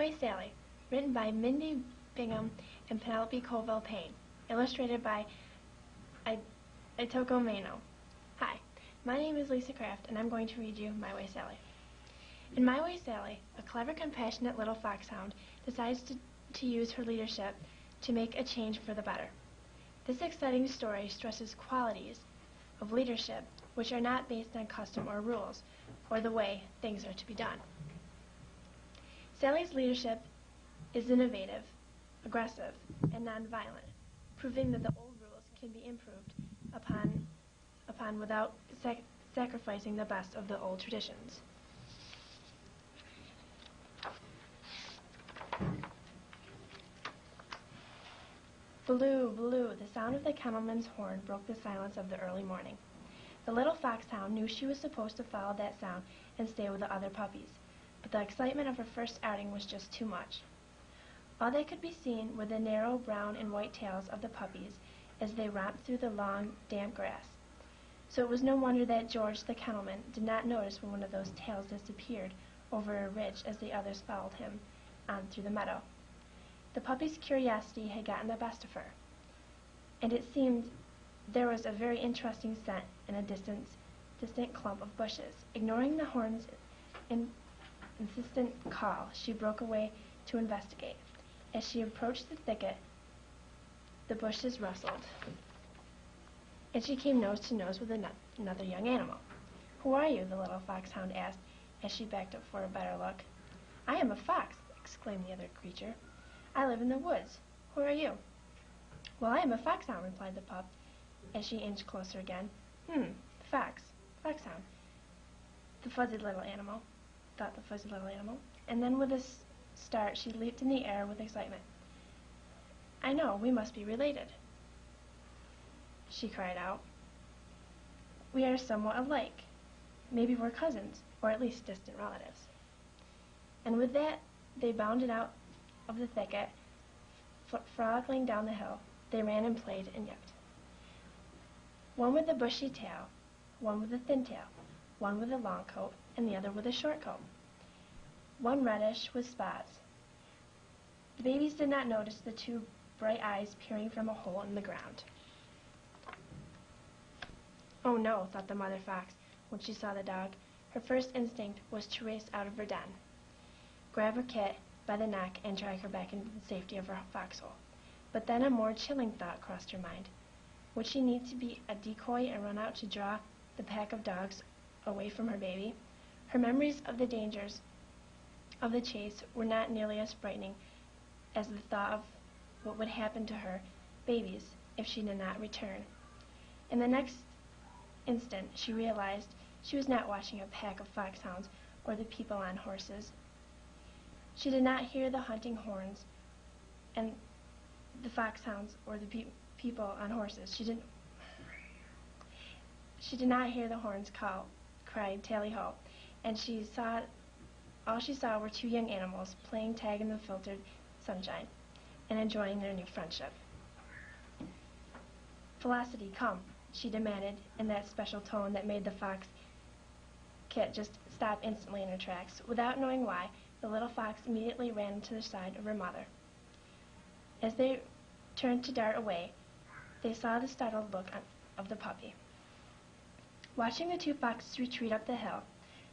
Way Sally, written by Mindy Bingham and Penelope Colville Payne, illustrated by Itoko Mano. Hi, my name is Lisa Kraft, and I'm going to read you My Way Sally. In My Way Sally, a clever, compassionate little foxhound decides to use her leadership to make a change for the better. This exciting story stresses qualities of leadership which are not based on custom or rules, or the way things are to be done. Sally's leadership is innovative, aggressive, and nonviolent, proving that the old rules can be improved upon without sacrificing the best of the old traditions. Blue, blue, the sound of the kennelman's horn broke the silence of the early morning. The little foxhound knew she was supposed to follow that sound and stay with the other puppies, but the excitement of her first outing was just too much. All that could be seen were the narrow brown and white tails of the puppies as they romped through the long, damp grass. So it was no wonder that George the kennelman did not notice when one of those tails disappeared over a ridge as the others followed him on through the meadow. The puppy's curiosity had gotten the best of her, and it seemed there was a very interesting scent in a distant clump of bushes. Ignoring the horn's insistent call, she broke away to investigate. As she approached the thicket, the bushes rustled, and she came nose to nose with another young animal. "Who are you?" the little foxhound asked as she backed up for a better look. "I am a fox," exclaimed the other creature. "I live in the woods. Who are you?" "Well, I am a foxhound," replied the pup as she inched closer again. Foxhound, the fuzzy little animal, thought the fuzzy little animal, and then with a start she leaped in the air with excitement. "I know, we must be related," she cried out. "We are somewhat alike. Maybe we're cousins, or at least distant relatives." And with that, they bounded out of the thicket, frolicking down the hill. They ran and played and yipped. One with a bushy tail, one with a thin tail, one with a long coat, and the other with a short coat. One reddish with spots. The babies did not notice the two bright eyes peering from a hole in the ground. "Oh no," thought the mother fox when she saw the dog. Her first instinct was to race out of her den, grab her kit by the neck, and drag her back into the safety of her foxhole. But then a more chilling thought crossed her mind. Would she need to be a decoy and run out to draw the pack of dogs away from her baby? Her memories of the dangers of the chase were not nearly as frightening as the thought of what would happen to her babies if she did not return. In the next instant, she realized she was not watching a pack of foxhounds or the people on horses. She did not hear the hunting horns and the foxhounds or the people on horses. She did not hear the horns cried tally-ho, and all she saw were two young animals playing tag in the filtered sunshine and enjoying their new friendship. "Felicity, come," she demanded in that special tone that made the fox kit just stop instantly in her tracks. Without knowing why, the little fox immediately ran to the side of her mother. As they turned to dart away, they saw the startled look of the puppy. Watching the two foxes retreat up the hill,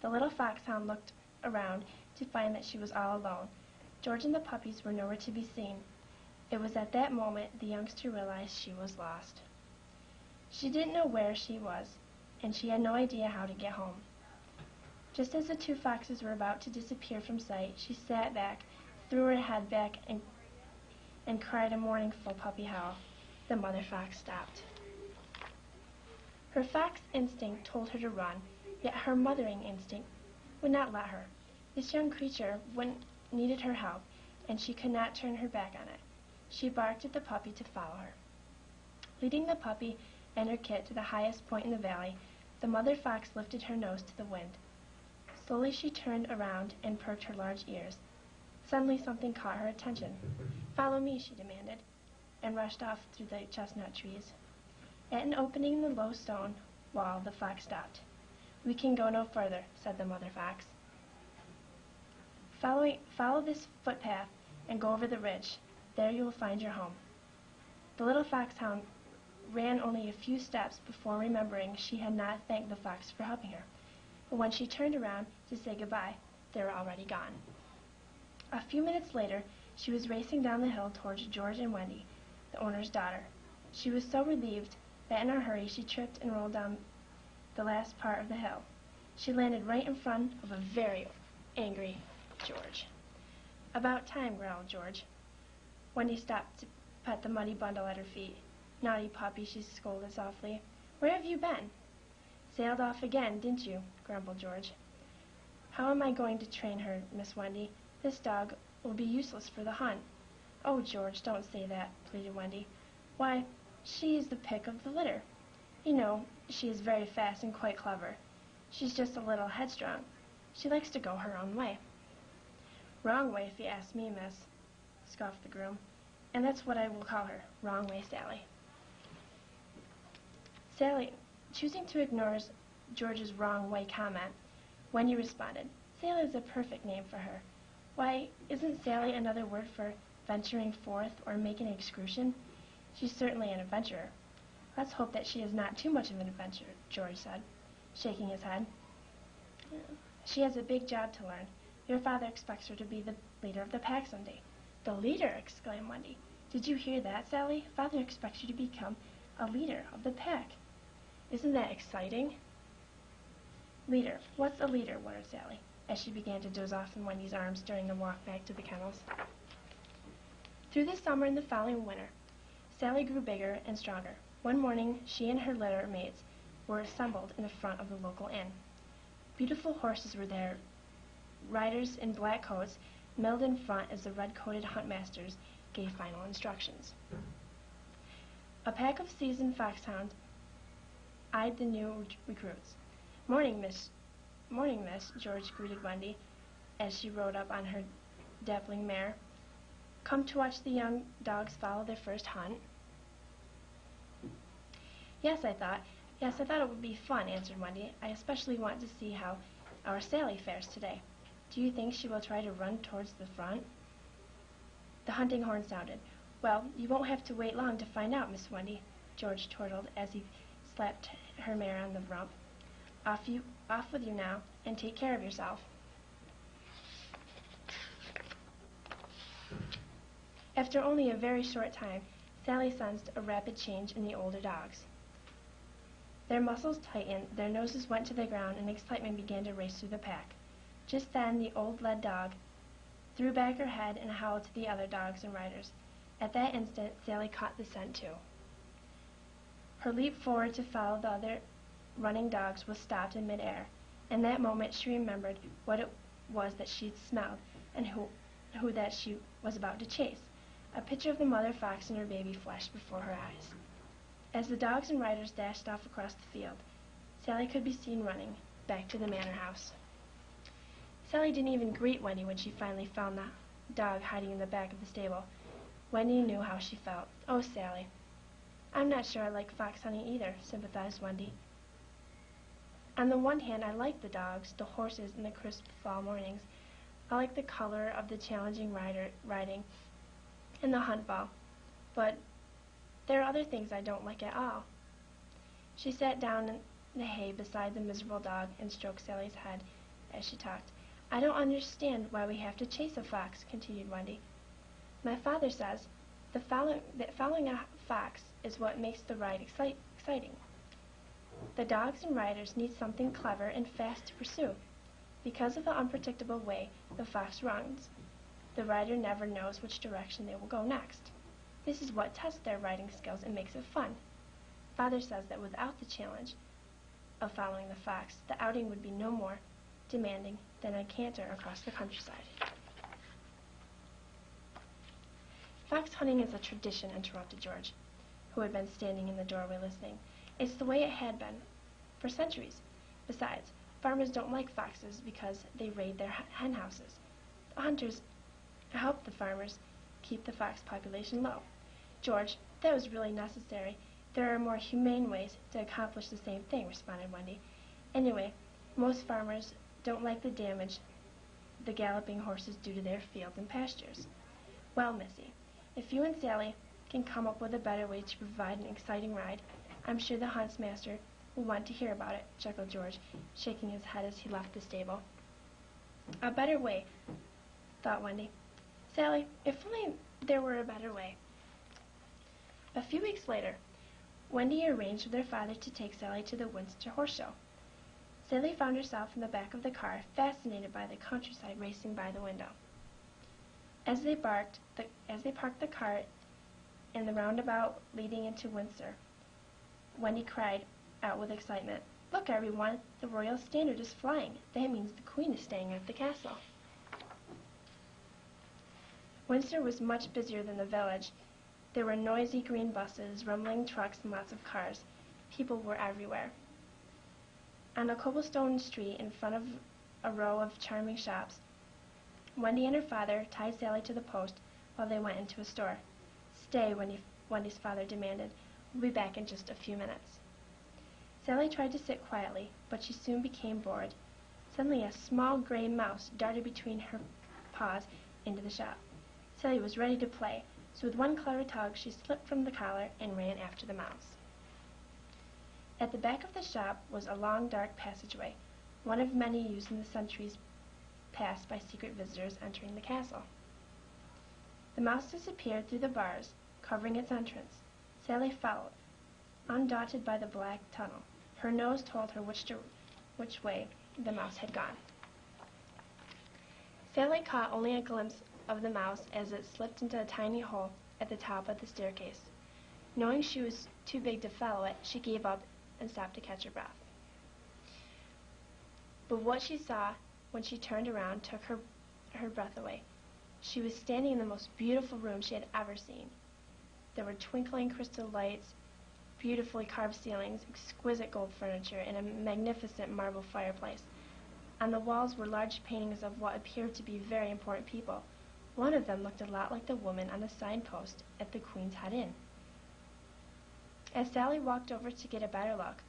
the little foxhound looked around to find that she was all alone. George and the puppies were nowhere to be seen. It was at that moment the youngster realized she was lost. She didn't know where she was, and she had no idea how to get home. Just as the two foxes were about to disappear from sight, she sat back, threw her head back, and cried a mournful puppy howl. The mother fox stopped. Her fox instinct told her to run, yet her mothering instinct would not let her. This young creature needed her help, and she could not turn her back on it. She barked at the puppy to follow her. Leading the puppy and her kit to the highest point in the valley, the mother fox lifted her nose to the wind. Slowly she turned around and perked her large ears. Suddenly something caught her attention. "Follow me," she demanded, and rushed off through the chestnut trees. At an opening in the low stone wall, the fox stopped. "We can go no further," said the mother fox. Follow this footpath and go over the ridge. There you will find your home." The little foxhound ran only a few steps before remembering she had not thanked the fox for helping her. But when she turned around to say goodbye, they were already gone. A few minutes later, she was racing down the hill towards George and Wendy, the owner's daughter. She was so relieved that in a hurry she tripped and rolled down the last part of the hill. She landed right in front of a very angry George. "About time," growled George. Wendy stopped to pet the muddy bundle at her feet. "Naughty puppy," she scolded softly. "Where have you been?" "Sailed off again, didn't you?" grumbled George. "How am I going to train her, Miss Wendy? This dog will be useless for the hunt." "Oh, George, don't say that," pleaded Wendy. "Why, she is the pick of the litter. You know, she is very fast and quite clever. She's just a little headstrong. She likes to go her own way." "Wrong way, if you ask me, miss," scoffed the groom. "And that's what I will call her, Wrong Way Sally." Sally, choosing to ignore George's wrong way comment, Wendy responded, "Sally is a perfect name for her. Why, isn't Sally another word for venturing forth or making an excursion? She's certainly an adventurer." "Let's hope that she is not too much of an adventurer," George said, shaking his head. "She has a big job to learn. Your father expects her to be the leader of the pack someday." "The leader!" exclaimed Wendy. "Did you hear that, Sally? Father expects you to become a leader of the pack. Isn't that exciting?" "Leader? What's a leader?" wondered Sally, as she began to doze off in Wendy's arms during the walk back to the kennels. Through the summer and the following winter, Sally grew bigger and stronger. One morning, she and her litter mates were assembled in the front of the local inn. Beautiful horses were there, riders in black coats milled in front as the red-coated huntmasters gave final instructions. A pack of seasoned foxhounds eyed the new recruits. Morning, miss," George greeted Wendy as she rode up on her dappling mare. "Come to watch the young dogs follow their first hunt?" Yes, I thought it would be fun," answered Wendy. "I especially want to see how our Sally fares today. Do you think she will try to run towards the front?" The hunting horn sounded. "Well, you won't have to wait long to find out, Miss Wendy," George chortled as he slapped her mare on the rump. Off with you now, and take care of yourself." After only a very short time, Sally sensed a rapid change in the older dogs. Their muscles tightened, their noses went to the ground, and excitement began to race through the pack. Just then, the old lead dog threw back her head and howled to the other dogs and riders. At that instant, Sally caught the scent too. Her leap forward to follow the other running dogs was stopped in midair. In that moment, she remembered what it was that she smelled and who that she was about to chase. A picture of the mother fox and her baby flashed before her eyes. As the dogs and riders dashed off across the field, Sally could be seen running back to the manor house. Sally didn't even greet Wendy when she finally found the dog hiding in the back of the stable. Wendy knew how she felt. "Oh, Sally." "I'm not sure I like fox hunting either," sympathized Wendy. "On the one hand, I like the dogs, the horses, and the crisp fall mornings. I like the color of the challenging riding and the hunt ball. But there are other things I don't like at all." She sat down in the hay beside the miserable dog and stroked Sally's head as she talked. "I don't understand why we have to chase a fox," continued Wendy. "My father says that following a fox is what makes the ride exciting. The dogs and riders need something clever and fast to pursue. Because of the unpredictable way the fox runs, the rider never knows which direction they will go next. This is what tests their riding skills and makes it fun. Father says that without the challenge of following the fox, the outing would be no more demanding than a canter across the countryside." "Fox hunting is a tradition," interrupted George, who had been standing in the doorway listening. "It's the way it had been for centuries. Besides, farmers don't like foxes because they raid their hen houses. The hunters help the farmers keep the fox population low." "George, that was really necessary. There are more humane ways to accomplish the same thing," responded Wendy. "Anyway, most farmers don't like the damage the galloping horses do to their fields and pastures. Well, Missy, if you and Sally can come up with a better way to provide an exciting ride, I'm sure the huntsmaster will want to hear about it, chuckled George, shaking his head as he left the stable. A better way, thought Wendy. Sally, if only there were a better way. A few weeks later, Wendy arranged with her father to take Sally to the Windsor Horse Show. Sally found herself in the back of the car, fascinated by the countryside racing by the window. As they parked the car in the roundabout leading into Windsor, Wendy cried out with excitement, "Look, everyone, the royal standard is flying. That means the Queen is staying at the castle." Windsor was much busier than the village. There were noisy green buses, rumbling trucks, and lots of cars. People were everywhere. On a cobblestone street in front of a row of charming shops, Wendy and her father tied Sally to the post while they went into a store. "Stay," Wendy's father demanded. "We'll be back in just a few minutes." Sally tried to sit quietly, but she soon became bored. Suddenly a small gray mouse darted between her paws into the shop. Sally was ready to play, so with one clever tug she slipped from the collar and ran after the mouse. At the back of the shop was a long, dark passageway, one of many used in the centuries past by secret visitors entering the castle. The mouse disappeared through the bars, covering its entrance. Sally followed, undaunted by the black tunnel. Her nose told her which way the mouse had gone. Sally caught only a glimpse of the mouse as it slipped into a tiny hole at the top of the staircase. Knowing she was too big to follow it, she gave up and stopped to catch her breath. But what she saw when she turned around took her breath away. She was standing in the most beautiful room she had ever seen. There were twinkling crystal lights, beautifully carved ceilings, exquisite gold furniture, and a magnificent marble fireplace. On the walls were large paintings of what appeared to be very important people. One of them looked a lot like the woman on the signpost at the Queen's Head Inn. As Sally walked over to get a better look,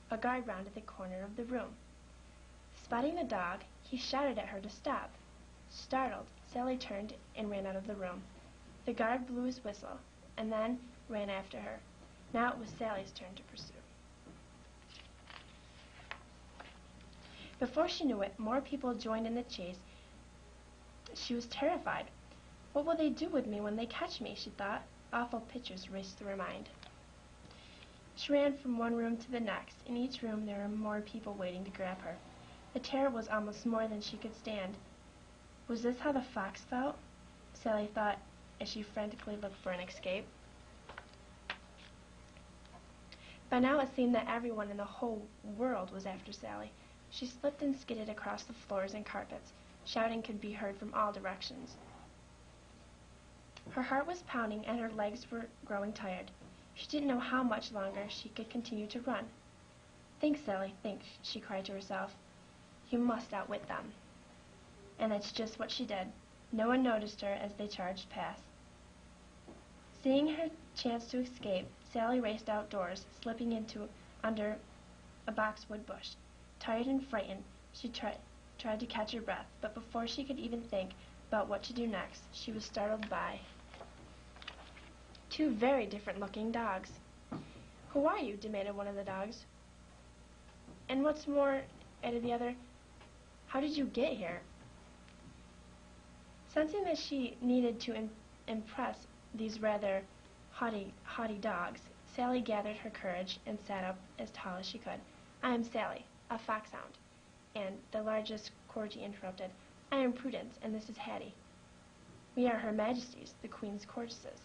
a guard rounded the corner of the room. Spotting the dog, he shouted at her to stop. Startled, Sally turned and ran out of the room. The guard blew his whistle and then ran after her. Now it was Sally's turn to pursue. Before she knew it, more people joined in the chase. She was terrified. What will they do with me when they catch me, she thought. Awful pictures raced through her mind. She ran from one room to the next. In each room there were more people waiting to grab her. The terror was almost more than she could stand. Was this how the fox felt? Sally thought as she frantically looked for an escape. By now it seemed that everyone in the whole world was after Sally. She slipped and skidded across the floors and carpets. Shouting could be heard from all directions. Her heart was pounding and her legs were growing tired. She didn't know how much longer she could continue to run. "Think, Sally, think," she cried to herself. "You must outwit them." And that's just what she did. No one noticed her as they charged past. Seeing her chance to escape, Sally raced outdoors, slipping under a boxwood bush. Tired and frightened, she tried to catch her breath, but before she could even think about what to do next, she was startled by two very different-looking dogs. "Who are you?" demanded one of the dogs. "And what's more," added the other, "how did you get here?" Sensing that she needed to impress these rather haughty dogs, Sally gathered her courage and sat up as tall as she could. "I am Sally, a foxhound." And the largest corgi interrupted, "I am Prudence, and this is Hattie. We are Her Majesty's, the Queen's courtesses."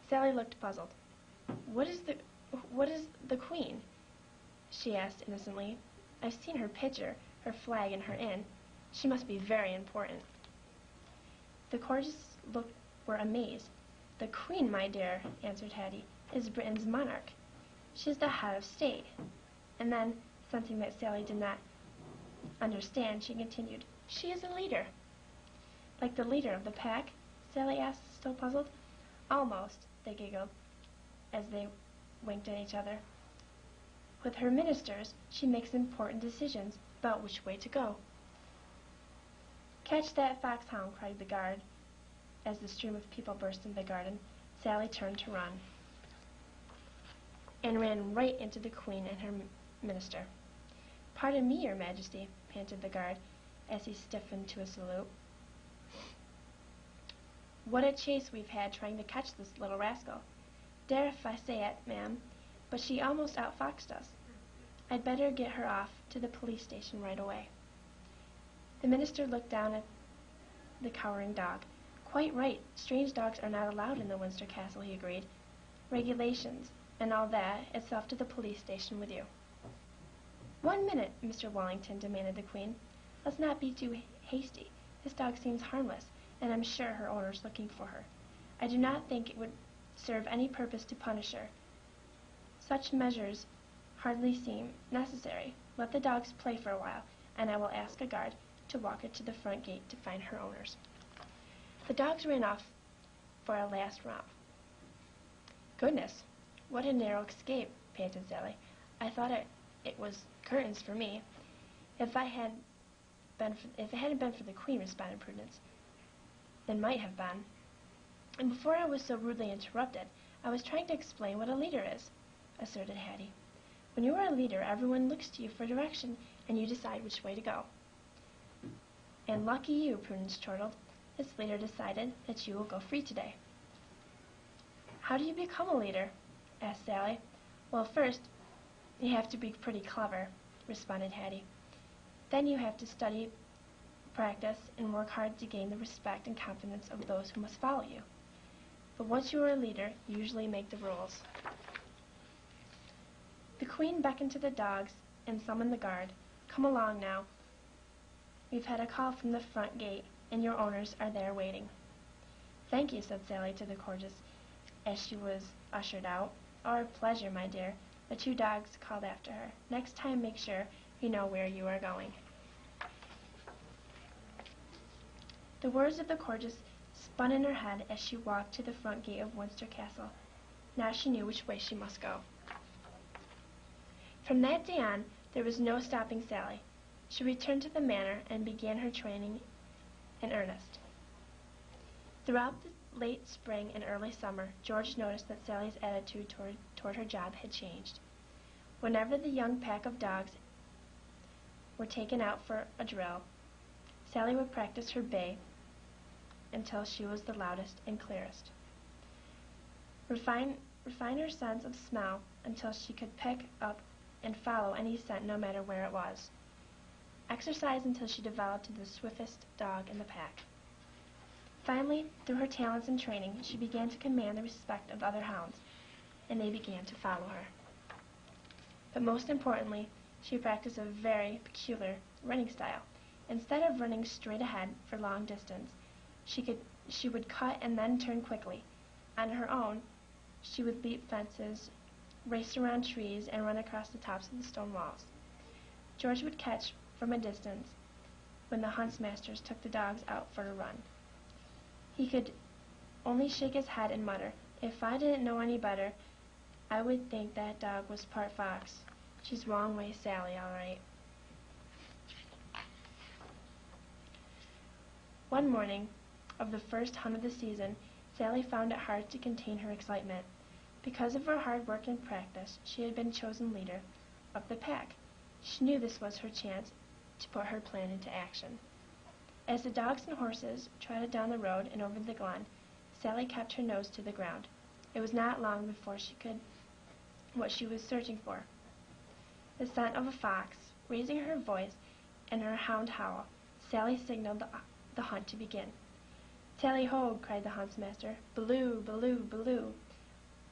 Sally looked puzzled. What is the Queen?" she asked innocently. "I've seen her picture, her flag, and her inn. She must be very important." The courtiers were amazed. "The Queen, my dear," answered Hattie, "is Britain's monarch. She is the head of state." And then, sensing that Sally did not understand, she continued, "She is a leader." "Like the leader of the pack?" Sally asked, still puzzled. "Almost," they giggled as they winked at each other. "With her ministers, she makes important decisions about which way to go." Catch that foxhound, cried the guard. As the stream of people burst into the garden, Sally turned to run, and ran right into the Queen and her minister. "Pardon me, your Majesty," panted the guard, as he stiffened to a salute. "What a chase we've had trying to catch this little rascal. Dare if I say it, ma'am, but she almost outfoxed us. I'd better get her off to the police station right away." The minister looked down at the cowering dog. "Quite right. Strange dogs are not allowed in the Windsor Castle," he agreed. "Regulations and all that. It's off to the police station with you." "1 minute, Mr. Wallington," demanded the Queen. "Let's not be too hasty. This dog seems harmless, and I'm sure her owner's looking for her. I do not think it would serve any purpose to punish her. Such measures hardly seem necessary. Let the dogs play for a while, and I will ask a guard to walk her to the front gate to find her owners." The dogs ran off for a last romp. "Goodness, what a narrow escape," panted Sally. "I thought it was curtains for me. If it hadn't been for the Queen," responded Prudence. "Then might have been. And before I was so rudely interrupted, I was trying to explain what a leader is," asserted Hattie. "When you are a leader, everyone looks to you for direction, and you decide which way to go." "And lucky you," Prudence chortled. "This leader decided that you will go free today." "How do you become a leader?" asked Sally. "Well, first, you have to be pretty clever," responded Hattie. "Then you have to study, practice, and work hard to gain the respect and confidence of those who must follow you. But once you are a leader, you usually make the rules." The Queen beckoned to the dogs and summoned the guard. "Come along now. We've had a call from the front gate, and your owners are there waiting." "Thank you," said Sally to the Corgis as she was ushered out. "Our pleasure, my dear," the two dogs called after her. "Next time make sure you know where you are going." The words of the Corgis spun in her head as she walked to the front gate of Windsor Castle. Now she knew which way she must go. From that day on, there was no stopping Sally. She returned to the manor and began her training in earnest. Throughout the late spring and early summer, George noticed that Sally's attitude toward her job had changed. Whenever the young pack of dogs were taken out for a drill, Sally would practice her bay until she was the loudest and clearest. Refine her sense of smell until she could pick up and follow any scent no matter where it was. Exercise until she developed into the swiftest dog in the pack. Finally, through her talents and training, she began to command the respect of other hounds, and they began to follow her. But most importantly, she practiced a very peculiar running style. Instead of running straight ahead for long distance, she would cut and then turn quickly. On her own, she would leap fences, race around trees, and run across the tops of the stone walls. George would catch from a distance when the huntsmasters took the dogs out for a run. He could only shake his head and mutter, "If I didn't know any better, I would think that dog was part fox. She's wrong way Sally, all right." One morning of the first hunt of the season, Sally found it hard to contain her excitement. Because of her hard work and practice, she had been chosen leader of the pack. She knew this was her chance to put her plan into action. As the dogs and horses trotted down the road and over the glen, Sally kept her nose to the ground. It was not long before she could what she was searching for. The scent of a fox. Raising her voice and her hound howl, Sally signaled the hunt to begin. "Tally ho!" cried the huntsmaster. "Balloo, balloo, balloo!"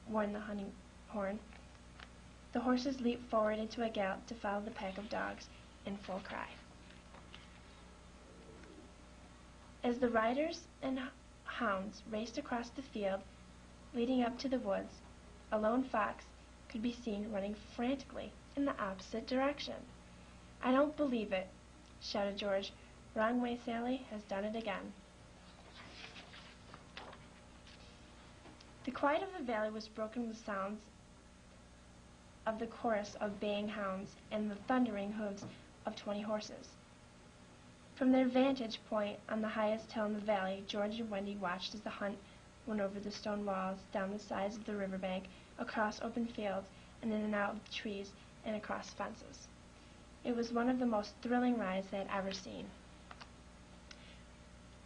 warned the hunting horn. The horses leaped forward into a gallop to follow the pack of dogs in full cry. As the riders and hounds raced across the field leading up to the woods, a lone fox could be seen running frantically in the opposite direction. "I don't believe it," shouted George. "Wrong way Sally has done it again." The quiet of the valley was broken with sounds of the chorus of baying hounds and the thundering hoofs of 20 horses. From their vantage point on the highest hill in the valley, George and Wendy watched as the hunt went over the stone walls, down the sides of the riverbank, across open fields, and in and out of the trees, and across fences. It was one of the most thrilling rides they had ever seen.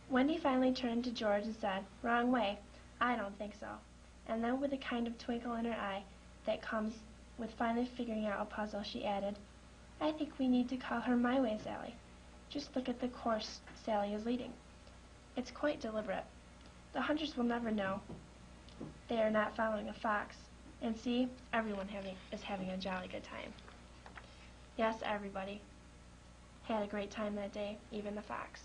Wendy finally turned to George and said, "Wrong way. I don't think so." And then, with a kind of twinkle in her eye that comes with finally figuring out a puzzle, she added, "I think we need to call her My Way Sally. Just look at the course Sally is leading. It's quite deliberate. The hunters will never know they are not following a fox. And see, everyone is having a jolly good time." Yes, everybody had a great time that day, even the fox.